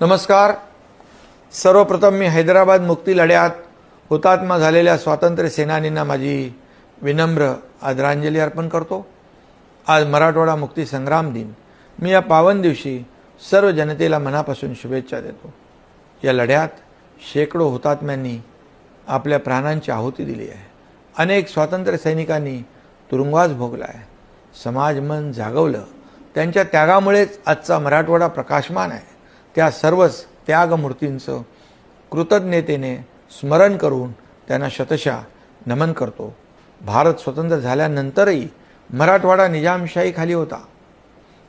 नमस्कार. सर्वप्रथम मी हैदराबाद मुक्ती लढ्यात हुतात्मा झालेल्या स्वातंत्र्य सेनानींना माझी विनम्र आदरांजली अर्पण करतो. आज मराठवाडा मुक्ती संग्राम दिन. मी या पावन दिवशी सर्व जनतेला मनापासून शुभेच्छा देतो. या लढ्यात शेकडो हुतात्म्यांनी आपल्या प्राणांची आहुती दिली आहे. अनेक स्वातंत्र्य सैनिकांनी तुरुंगवास भोगला आहे. समाज मन जागवलं. त्यांच्या त्यागामुळेच आजचा मराठवाडा प्रकाशमान आहे. त्या सर्वच त्यागमूर्तींचं कृतज्ञतेने स्मरण करून त्यांना शतशः नमन करतो. भारत स्वतंत्र झाल्यानंतरही मराठवाडा निजामशाहीखाली होता.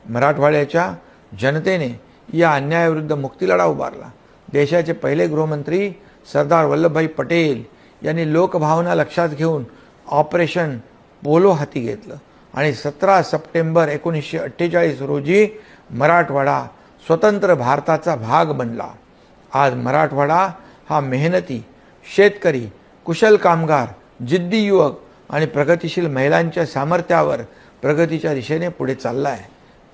मराठवाड्याच्या जनतेने या अन्यायाविरुद्ध मुक्तीलढा उभारला. देशाचे पहिले गृहमंत्री सरदार वल्लभभाई पटेल यांनी लोकभावना लक्षात घेऊन ऑपरेशन पोलो हाती घेतलं आणि 17 सप्टेंबर 1948 रोजी मराठवाडा स्वतंत्र भारताचा भाग बनला. आज मराठवाडा हा मेहनती शेतकरी, कुशल कामगार, जिद्दी युवक आणि प्रगतिशील महिलांच्या सामर्थ्यावर प्रगतीच्या दिशेने पुढे चालला आहे.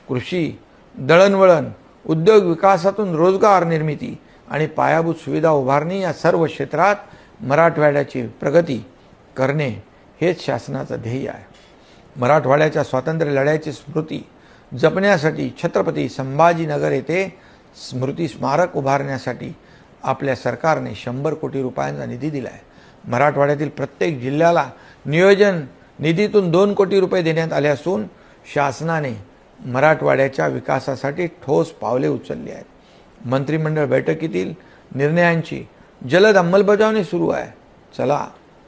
कृषी, दळणवळण, उद्योग विकासातून रोजगार निर्मिती आणि पायाभूत सुविधा उभारणी या सर्व क्षेत्रात मराठवाड्याची प्रगती करणे हेच शासनाचं ध्येय आहे. मराठवाड्याच्या स्वातंत्र्य लढ्याची स्मृती जपण्यासाठी छत्रपती संभाजीनगर येथे स्मृती स्मारक उभारण्यासाठी आपल्या सरकारने 100 कोटी रुपयांचा निधी दिला आहे. मराठवाड्यातील प्रत्येक जिल्ह्याला नियोजन निधीतून 2 कोटी रुपये देण्यात आले असून शासनाने मराठवाड्याच्या विकासासाठी ठोस पावले उचलली आहेत. मंत्रिमंडळ बैठकीतील निर्णयांची जलद अंमलबजावणी सुरू आहे. चला,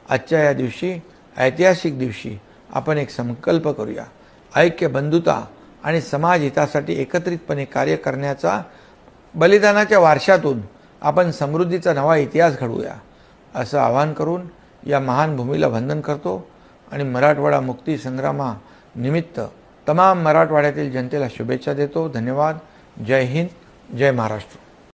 आजच्या या दिवशी, ऐतिहासिक दिवशी आपण एक संकल्प करूया. ऐक्य, बंधुता आणि समाज हितासाठी एकत्रितपणे कार्य करण्याचा बलिदानाच्या वारशातून आपण समृद्धीचा नवा इतिहास घडवूया, असं आवाहन करून या महान भूमीला वंदन करतो आणि मराठवाडा मुक्ती संग्रामानिमित्त तमाम मराठवाड्यातील जनतेला शुभेच्छा देतो. धन्यवाद. जय हिंद, जय महाराष्ट्र.